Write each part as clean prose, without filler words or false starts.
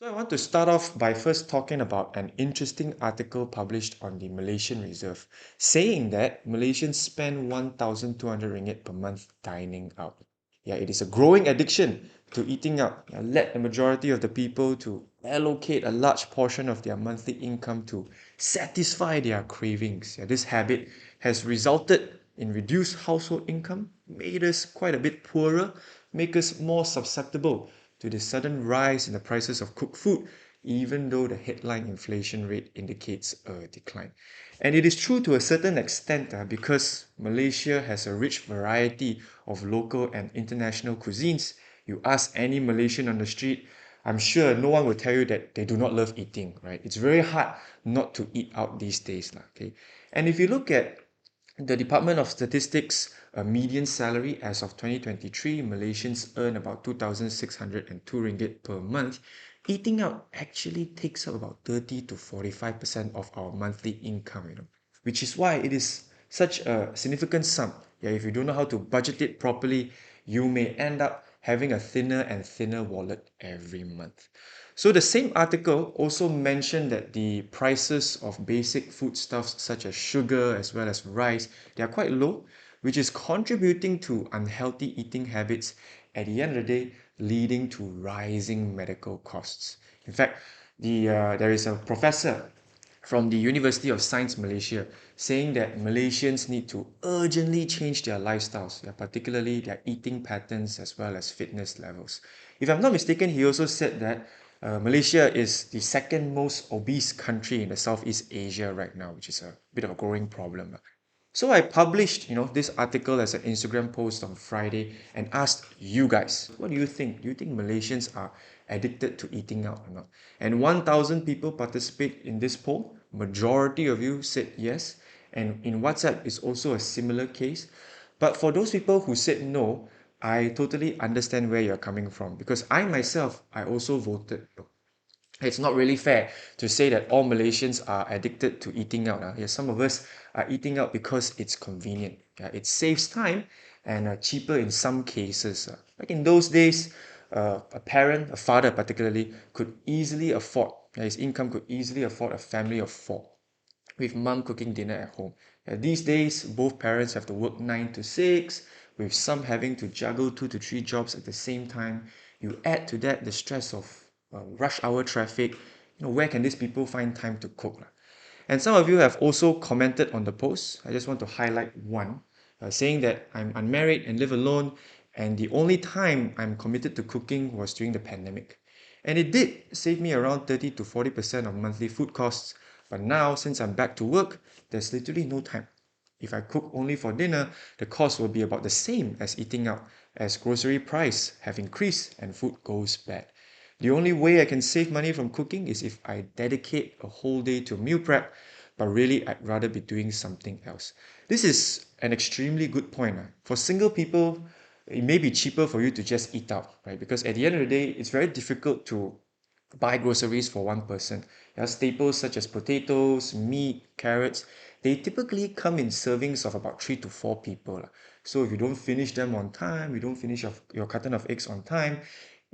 So I want to start off by first talking about an interesting article published on the Malaysian Reserve, saying that Malaysians spend 1,200 ringgit per month dining out. Yeah, it is a growing addiction to eating out. Yeah, led the majority of the people to allocate a large portion of their monthly income to satisfy their cravings. Yeah, this habit has resulted in reduced household income, made us quite a bit poorer, make us more susceptible to the sudden rise in the prices of cooked food, even though the headline inflation rate indicates a decline. And it is true to a certain extent because Malaysia has a rich variety of local and international cuisines. You ask any Malaysian on the street, I'm sure no one will tell you that they do not love eating, right? It's very hard not to eat out these days, okay? And if you look at the Department of Statistics median salary as of 2023, Malaysians earn about 2,602 ringgit per month. Eating out actually takes up about 30 to 45% of our monthly income, which is why it is such a significant sum. Yeah, if you don't know how to budget it properly, you may end up having a thinner and thinner wallet every month. So the same article also mentioned that the prices of basic foodstuffs such as sugar as well as rice, they are quite low, which is contributing to unhealthy eating habits at the end of the day, leading to rising medical costs. In fact, there is a professor from the University of Science Malaysia saying that Malaysians need to urgently change their lifestyles, yeah, particularly their eating patterns as well as fitness levels. If I'm not mistaken, he also said that Malaysia is the second most obese country in the Southeast Asia right now, which is a bit of a growing problem. So I published, this article as an Instagram post on Friday and asked you guys, what do you think? Do you think Malaysians are addicted to eating out or not? And 1,000 people participate in this poll. Majority of you said yes. And in WhatsApp, it's also a similar case. But for those people who said no, I totally understand where you're coming from because I myself, I also voted no. It's not really fair to say that all Malaysians are addicted to eating out. Yes, some of us are eating out because it's convenient. It saves time and cheaper in some cases. Like in those days, a parent, a father particularly, could easily afford, his income could easily afford a family of four, with mom cooking dinner at home. These days, both parents have to work 9 to 6, with some having to juggle 2 to 3 jobs at the same time. You add to that the stress of rush hour traffic. Where can these people find time to cook? And some of you have also commented on the post. I just want to highlight one, saying that I'm unmarried and live alone, and the only time I'm committed to cooking was during the pandemic. And it did save me around 30 to 40% of monthly food costs. But now, since I'm back to work, there's literally no time. If I cook only for dinner, the cost will be about the same as eating out, as grocery price have increased and food goes bad. The only way I can save money from cooking is if I dedicate a whole day to meal prep, but really I'd rather be doing something else. This is an extremely good point. For single people, it may be cheaper for you to just eat out, right? Because at the end of the day, it's very difficult to buy groceries for one person. Staples such as potatoes, meat, carrots, they typically come in servings of about 3 to 4 people. So if you don't finish them on time, you don't finish your carton of eggs on time,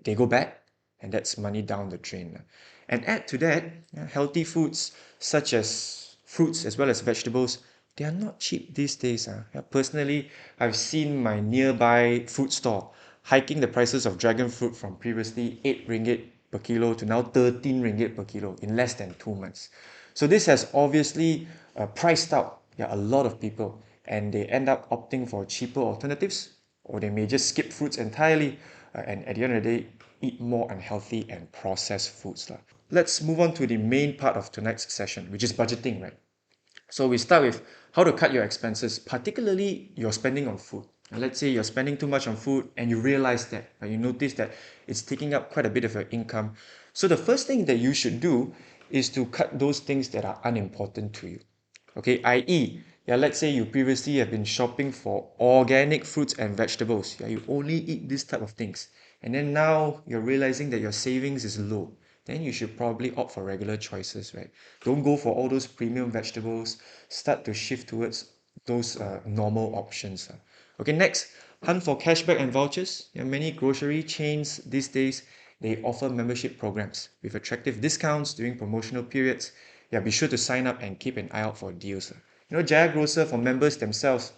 they go bad, and that's money down the drain. And add to that, healthy foods such as fruits as well as vegetables, they are not cheap these days. Personally, I've seen my nearby fruit store hiking the prices of dragon fruit from previously 8 ringgit per kilo to now 13 ringgit per kilo in less than 2 months. So this has obviously priced out a lot of people, and they end up opting for cheaper alternatives, or they may just skip fruits entirely and at the end of the day eat more unhealthy and processed foods. Let's move on to the main part of tonight's session, which is budgeting, right? So we start with how to cut your expenses, particularly your spending on food. And let's say you're spending too much on food and you realize that, you notice that it's taking up quite a bit of your income. So the first thing that you should do is to cut those things that are unimportant to you. Okay, i.e., let's say you previously have been shopping for organic fruits and vegetables. You only eat this type of things. And then now you're realizing that your savings is low. Then you should probably opt for regular choices, right? Don't go for all those premium vegetables. Start to shift towards those normal options. Okay, next, hunt for cashback and vouchers. Many grocery chains these days, they offer membership programs with attractive discounts during promotional periods. Yeah, be sure to sign up and keep an eye out for deals. Jaya Grocer for members themselves,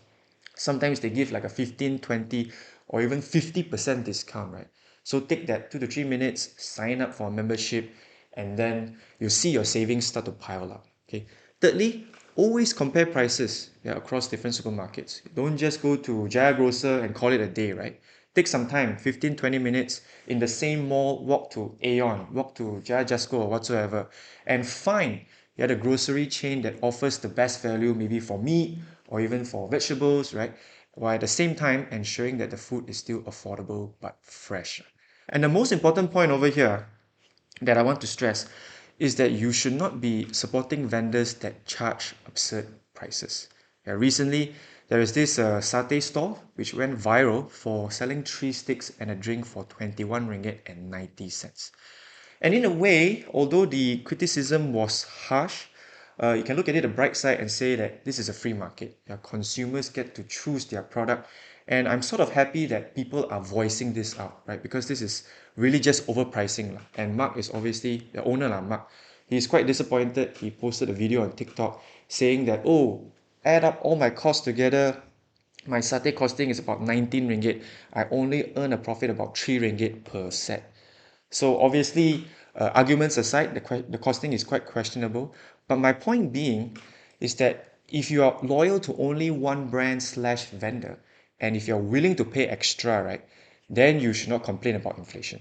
sometimes they give like a 15, 20, or even 50% discount, right? So take that 2 to 3 minutes, sign up for a membership, and then you'll see your savings start to pile up. Okay. Thirdly, always compare prices, yeah, across different supermarkets. Don't just go to Jaya Grocer and call it a day, right? Take some time, 15, 20 minutes in the same mall, walk to Aeon, walk to Jaya Jasco or whatsoever, and find, yeah, the grocery chain that offers the best value, maybe for meat or even for vegetables, right? While at the same time ensuring that the food is still affordable but fresh. And the most important point over here that I want to stress is that you should not be supporting vendors that charge absurd prices. Yeah, recently, there is this satay stall which went viral for selling 3 sticks and a drink for 21 ringgit and 90 cents. And in a way, although the criticism was harsh, you can look at it the bright side and say that this is a free market. Yeah, consumers get to choose their product. And I'm sort of happy that people are voicing this out, right? Because this is really just overpricing. And Mark is obviously the owner, Mark. He's quite disappointed. He posted a video on TikTok saying that, oh, add up all my costs together, my satay costing is about 19 ringgit. I only earn a profit about 3 ringgit per set. So obviously, arguments aside, the costing is quite questionable. But my point being is that if you are loyal to only one brand slash vendor, and if you're willing to pay extra, right, then you should not complain about inflation.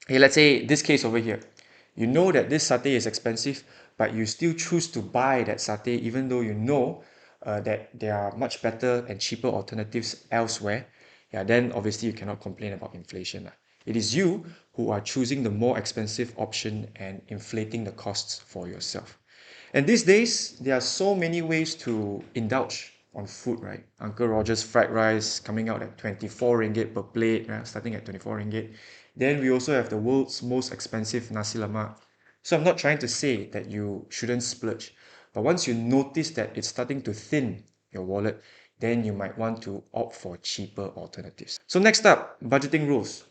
Hey, let's say this case over here. You know that this satay is expensive, but you still choose to buy that satay even though you know that there are much better and cheaper alternatives elsewhere. Yeah, then obviously you cannot complain about inflation. It is you who are choosing the more expensive option and inflating the costs for yourself. And these days, there are so many ways to indulge on food, right? Uncle Roger's fried rice coming out at 24 ringgit per plate, right? Starting at 24 ringgit. Then we also have the world's most expensive nasi lemak. So I'm not trying to say that you shouldn't splurge, but once you notice that it's starting to thin your wallet, then you might want to opt for cheaper alternatives. So next up, budgeting rules.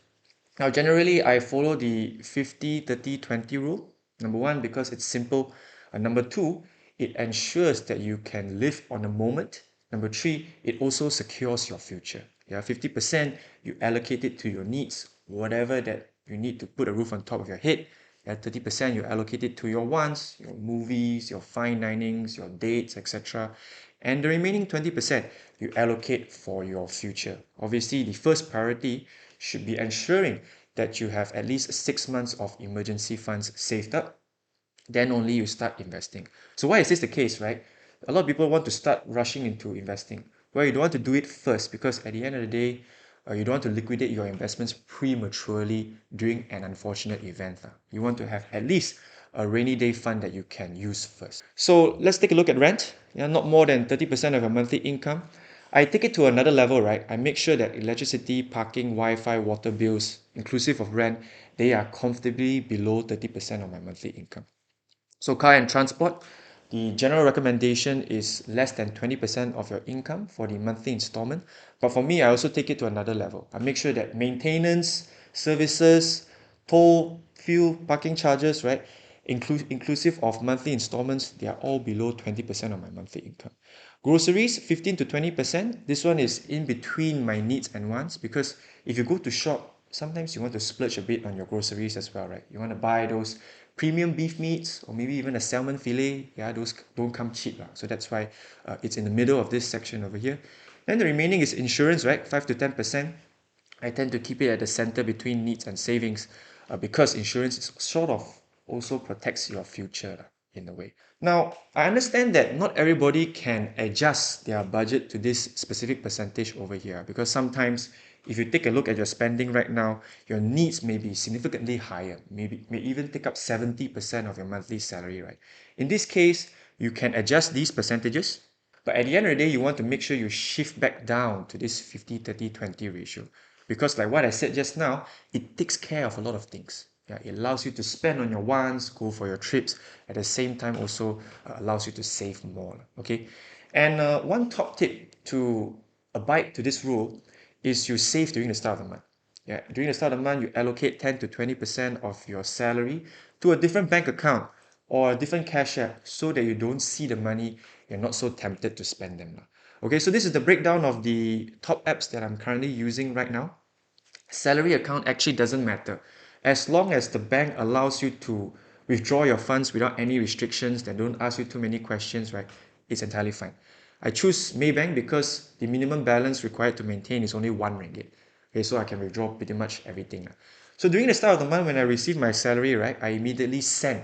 Now, generally, I follow the 50, 30, 20 rule. Number one, because it's simple. Number two, it ensures that you can live on the moment. Number three, it also secures your future. Yeah, 50% you allocate it to your needs, whatever that you need to put a roof on top of your head. Yeah, 30% you allocate it to your wants, your movies, your fine dinings, your dates, etc. And the remaining 20% you allocate for your future. Obviously, the first priority should be ensuring that you have at least 6 months of emergency funds saved up. Then only you start investing. So why is this the case, right? A lot of people want to start rushing into investing. Well, you don't want to do it first because at the end of the day, you don't want to liquidate your investments prematurely during an unfortunate event. You want to have at least a rainy day fund that you can use first. So let's take a look at rent. Yeah, not more than 30% of your monthly income. I take it to another level, right? I make sure that electricity, parking, Wi-Fi, water bills, inclusive of rent, they are comfortably below 30% of my monthly income. So car and transport, the general recommendation is less than 20% of your income for the monthly installment. But for me, I also take it to another level. I make sure that maintenance, services, toll, fuel, parking charges, right, inclusive of monthly installments, they are all below 20% of my monthly income. Groceries, 15 to 20%. This one is in between my needs and wants because if you go to shop, sometimes you want to splurge a bit on your groceries as well, right? You want to buy those premium beef meats or maybe even a salmon fillet. Yeah, those don't come cheap. So that's why it's in the middle of this section over here. Then the remaining is insurance, right? 5 to 10%. I tend to keep it at the center between needs and savings because insurance is sort of also protects your future in a way. Now, I understand that not everybody can adjust their budget to this specific percentage over here because sometimes if you take a look at your spending right now, your needs may be significantly higher, maybe may even take up 70% of your monthly salary, right? In this case, you can adjust these percentages, but at the end of the day, you want to make sure you shift back down to this 50, 30, 20 ratio. Because like what I said just now, it takes care of a lot of things. Yeah, it allows you to spend on your wants, go for your trips, at the same time also allows you to save more. Okay, and one top tip to abide to this rule is you save during the start of the month. Yeah, during the start of the month, you allocate 10 to 20% of your salary to a different bank account or a different cash app so that you don't see the money, you're not so tempted to spend them. Okay, so this is the breakdown of the top apps that I'm currently using right now. Salary account actually doesn't matter. As long as the bank allows you to withdraw your funds without any restrictions, they don't ask you too many questions, right? It's entirely fine. I choose Maybank because the minimum balance required to maintain is only 1 ringgit. Okay, so I can withdraw pretty much everything. So during the start of the month when I receive my salary, right, I immediately send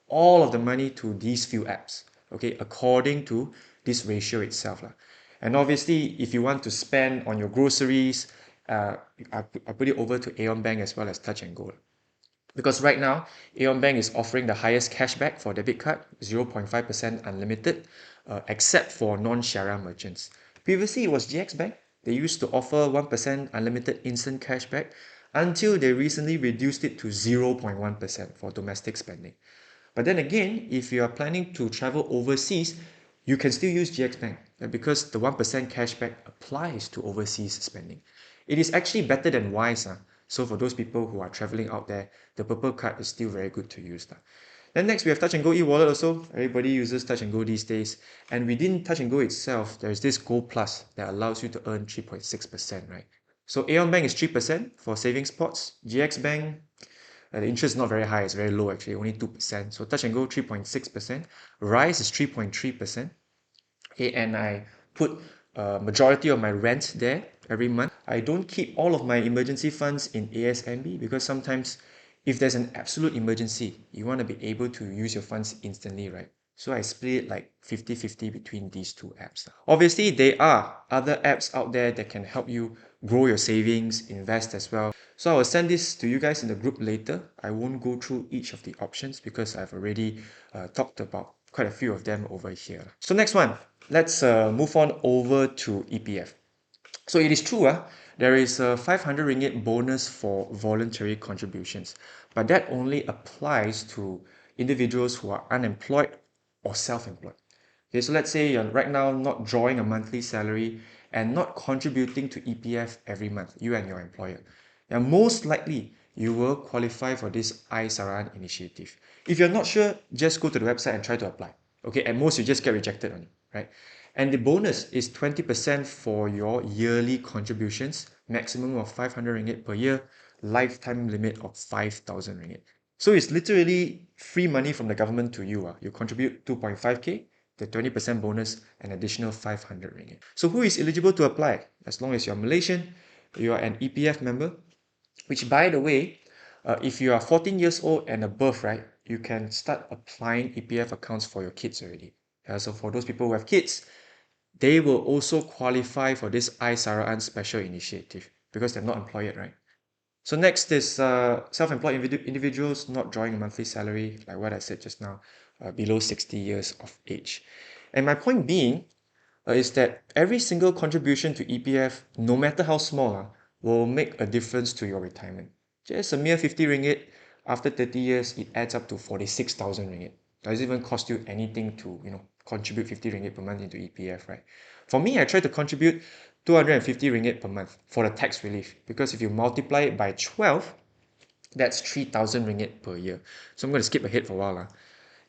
all of the money to these few apps, okay, according to this ratio itself. And obviously, if you want to spend on your groceries, uh, I put it over to Aeon Bank as well as Touch and Go. Because right now, Aeon Bank is offering the highest cashback for debit card, 0.5% unlimited, except for non-Shara merchants. Previously, it was GX Bank. They used to offer 1% unlimited instant cashback until they recently reduced it to 0.1% for domestic spending. But then again, if you are planning to travel overseas, you can still use GX Bank because the 1% cashback applies to overseas spending. It is actually better than Wise. So for those people who are traveling out there, the purple card is still very good to use. Then next we have Touch and Go e-wallet also. Everybody uses Touch and Go these days. And within Touch and Go itself, there's this Go Plus that allows you to earn 3.6%, right? So Aeon Bank is 3% for savings pots. GX Bank, the interest is not very high, it's very low actually, only 2%. So Touch and Go 3.6%. Rise is 3.3%. Okay, and I put a majority of my rent there every month. I don't keep all of my emergency funds in ASMB because sometimes if there's an absolute emergency, you want to be able to use your funds instantly, right? So I split it like 50-50 between these two apps. Obviously, there are other apps out there that can help you grow your savings, invest as well. So I will send this to you guys in the group later. I won't go through each of the options because I've already talked about quite a few of them over here. So next one, let's move on over to EPF. So it is true, there is a 500 ringgit bonus for voluntary contributions, but that only applies to individuals who are unemployed or self-employed. Okay, so let's say you're right now not drawing a monthly salary and not contributing to EPF every month, you and your employer. Now, most likely, you will qualify for this i-Saraan initiative. If you're not sure, just go to the website and try to apply. Okay, at most, you just get rejected on it, right? And the bonus is 20% for your yearly contributions, maximum of 500 ringgit per year, lifetime limit of 5,000 ringgit. So it's literally free money from the government to you. You contribute 2.5k, the 20% bonus, an additional 500 ringgit. So who is eligible to apply? As long as you're Malaysian, you are an EPF member, which by the way, if you are 14 years old and above, right, you can start applying EPF accounts for your kids already. So for those people who have kids, they will also qualify for this i-Saraan special initiative because they're not employed yet, right? So next is self-employed individuals not drawing a monthly salary, like what I said just now, below 60 years of age. And my point being is that every single contribution to EPF, no matter how small, will make a difference to your retirement. Just a mere 50 ringgit, after 30 years, it adds up to 46,000 ringgit. Does it even cost you anything to, contribute 50 ringgit per month into EPF, right? For me, I try to contribute 250 ringgit per month for the tax relief because if you multiply it by 12, that's 3,000 ringgit per year. So I'm going to skip ahead for a while.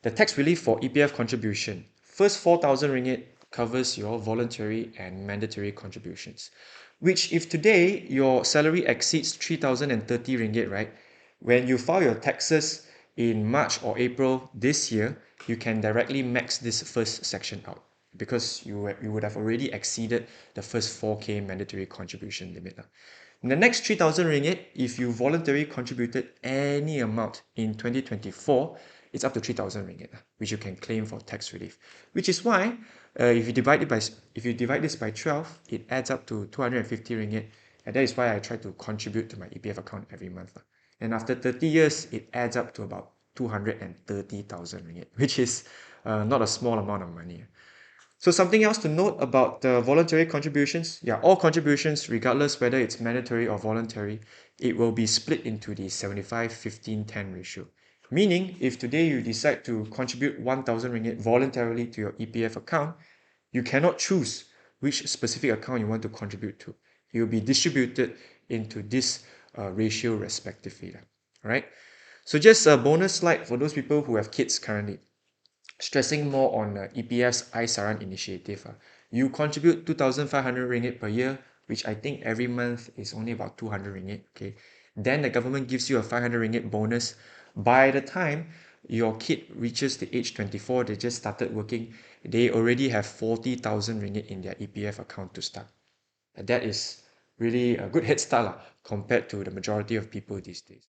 The tax relief for EPF contribution, first 4,000 ringgit covers your voluntary and mandatory contributions, which if today your salary exceeds 3,030 ringgit, right? When you file your taxes in March or April this year, you can directly max this first section out because you would have already exceeded the first 4k mandatory contribution limit. In the next 3,000 ringgit, if you voluntarily contributed any amount in 2024, it's up to 3,000 ringgit, which you can claim for tax relief. Which is why, if you divide this by 12, it adds up to 250 ringgit, and that is why I try to contribute to my EPF account every month. And after 30 years, it adds up to about 230,000 ringgit, which is not a small amount of money. So something else to note about the voluntary contributions, yeah, all contributions, regardless whether it's mandatory or voluntary, it will be split into the 75-15-10 ratio. Meaning, if today you decide to contribute 1,000 ringgit voluntarily to your EPF account, you cannot choose which specific account you want to contribute to. It will be distributed into this ratio respectively. All right. So just a bonus slide for those people who have kids currently, stressing more on EPF's i-Saraan initiative. You contribute 2,500 ringgit per year, which I think every month is only about 200 ringgit. Okay, then the government gives you a 500 ringgit bonus. By the time your kid reaches the age 24, they just started working, they already have 40,000 ringgit in their EPF account to start. And that is really a good head start compared to the majority of people these days.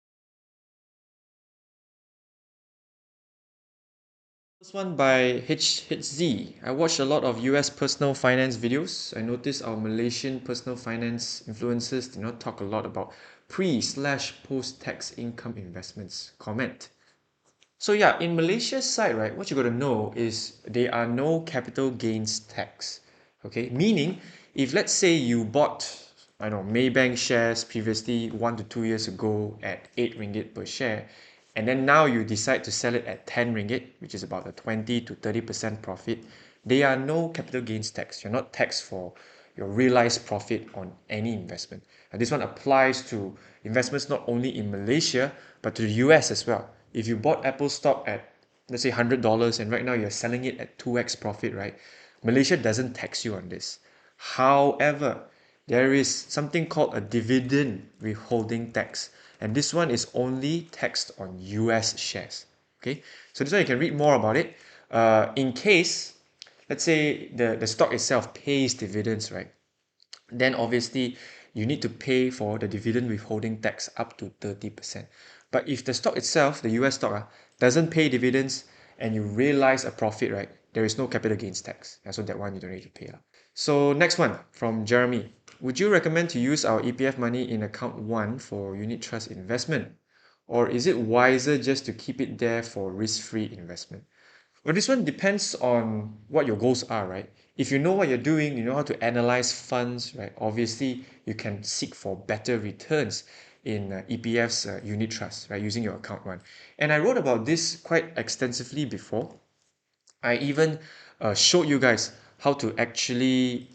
This one by HZ. I watched a lot of US personal finance videos. I noticed our Malaysian personal finance influencers do not talk a lot about pre/post-tax income investments. Comment. So yeah, in Malaysia's side, right, what you got to know is there are no capital gains tax. Okay, meaning if let's say you bought, I don't know, Maybank shares previously 1 to 2 years ago at 8 ringgit per share, and then now you decide to sell it at 10 ringgit, which is about a 20 to 30% profit, there are no capital gains tax. You're not taxed for your realized profit on any investment. And this one applies to investments not only in Malaysia, but to the US as well. If you bought Apple stock at, let's say, $100 and right now you're selling it at 2x profit, right? Malaysia doesn't tax you on this. However, there is something called a dividend withholding tax, and this one is only taxed on US shares. Okay, so this one you can read more about it. In case, let's say the stock itself pays dividends, right? Then obviously you need to pay for the dividend withholding tax up to 30%. But if the stock itself, the US stock, doesn't pay dividends and you realize a profit, right, there is no capital gains tax. So that one you don't need to pay. So next one from Jeremy. Would you recommend to use our EPF money in account 1 for unit trust investment? Or is it wiser just to keep it there for risk-free investment? Well, this one depends on what your goals are, right? If you know what you're doing, you know how to analyze funds, right? Obviously, you can seek for better returns in EPF's unit trust, right? Using your account 1. And I wrote about this quite extensively before. I even showed you guys how to actually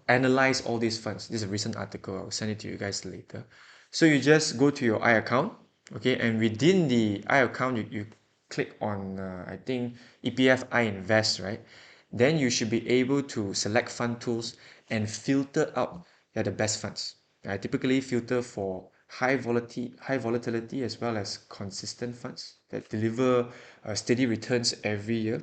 analyze all these funds. This is a recent article. I'll send it to you guys later. So you just go to your I account, okay, and within the I account, you click on, I think, EPF I Invest, right? Then you should be able to select fund tools and filter out the best funds. I typically filter for high volatility as well as consistent funds that deliver steady returns every year.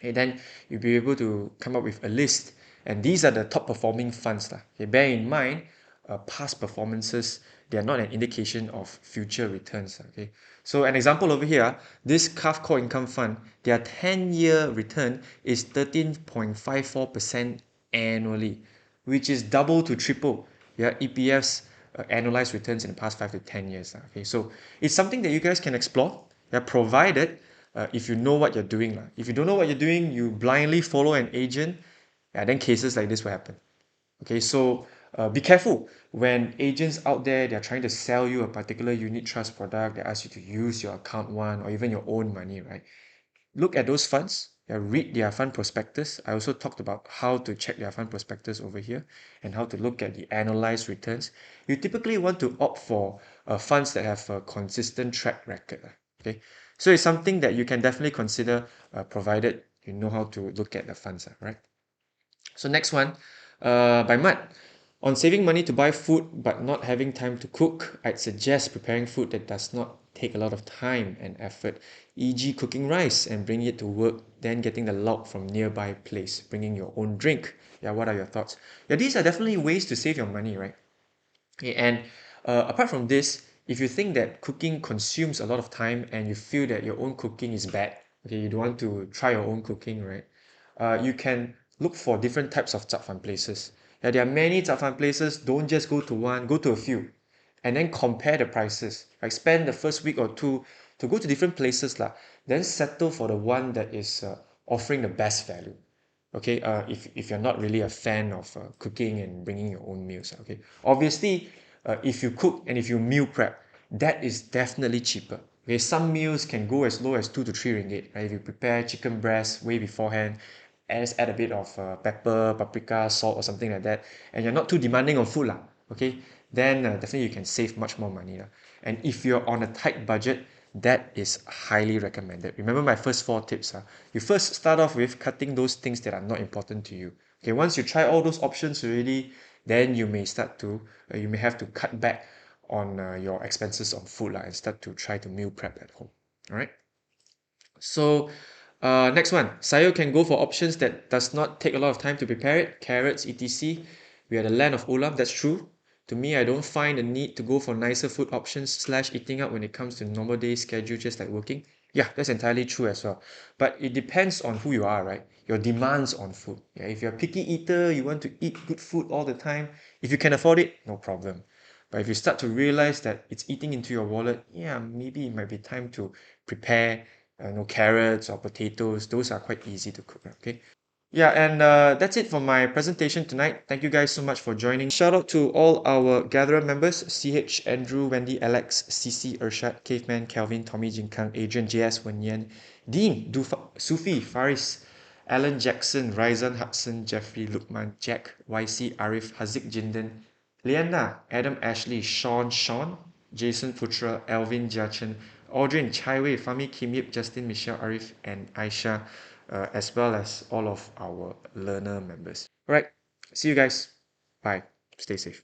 And then you'll be able to come up with a list, and these are the top performing funds. Okay, bear in mind, past performances, they are not an indication of future returns. Okay, so an example over here, this CAF Core Income Fund, their 10-year return is 13.54% annually, which is double to triple EPF's annualized returns in the past 5 to 10 years. Okay, so it's something that you guys can explore, provided if you know what you're doing. If you don't know what you're doing, you blindly follow an agent, then cases like this will happen. Okay, so be careful when agents out there, they're trying to sell you a particular unit trust product. They ask you to use your account 1 or even your own money, right? Look at those funds, read their fund prospectus. I also talked about how to check their fund prospectus over here and how to look at the analyzed returns. You typically want to opt for funds that have a consistent track record. Okay, so it's something that you can definitely consider, provided you know how to look at the funds, right? So next one, by Matt. On saving money to buy food but not having time to cook, I'd suggest preparing food that does not take a lot of time and effort, e.g. cooking rice and bringing it to work, then getting the log from nearby place, bringing your own drink. Yeah, what are your thoughts? Yeah, these are definitely ways to save your money, right? Okay, and apart from this, if you think that cooking consumes a lot of time and you feel that your own cooking is bad, okay, you don't want to try your own cooking, right? You can look for different types of zap fan places. Yeah, there are many zap fan places. Don't just go to one, go to a few, and then compare the prices. Like spend the first week or two to go to different places lah. Then settle for the one that is offering the best value. Okay, if you're not really a fan of cooking and bringing your own meals. Okay, obviously, if you cook and if you meal prep, that is definitely cheaper. Okay, some meals can go as low as 2 to 3 ringgit. Right? If you prepare chicken breast way beforehand, and just add a bit of pepper, paprika, salt, or something like that, and you're not too demanding on food lah. Okay, then definitely you can save much more money. And if you're on a tight budget, that is highly recommended. Remember my first 4 tips. You first start off with cutting those things that are not important to you. Okay, once you try all those options already, then you may start to, you may have to cut back on your expenses on food and start to try to meal prep at home. All right. So next one, Sayo can go for options that does not take a lot of time to prepare it. Carrots, etc. We are the land of ulam. That's true. To me, I don't find the need to go for nicer food options slash eating out when it comes to normal day schedule, just like working. Yeah, that's entirely true as well. But it depends on who you are, right? Your demands on food. Yeah, if you're a picky eater, you want to eat good food all the time. If you can afford it, no problem. But if you start to realize that it's eating into your wallet, yeah, maybe it might be time to prepare carrots or potatoes. Those are quite easy to cook. Okay. Yeah, and that's it for my presentation tonight. Thank you guys so much for joining. Shout out to all our gatherer members: CH, Andrew, Wendy, Alex, CC, Urshad, Caveman, Kelvin, Tommy, Jinkang, Adrian, JS, Wenyan, Dean, Sufi, Faris, Alan, Jackson, Ryzan, Hudson, Jeffrey, Lukman, Jack, YC, Arif, Hazik, Jinden, Liana, Adam, Ashley, Sean, Jason, Putra, Alvin, Jachin, Audrey, Chai Wei, Fami, Kim Yip, Justin, Michelle, Arif, and Aisha, as well as all of our learner members. All right, see you guys. Bye. Stay safe.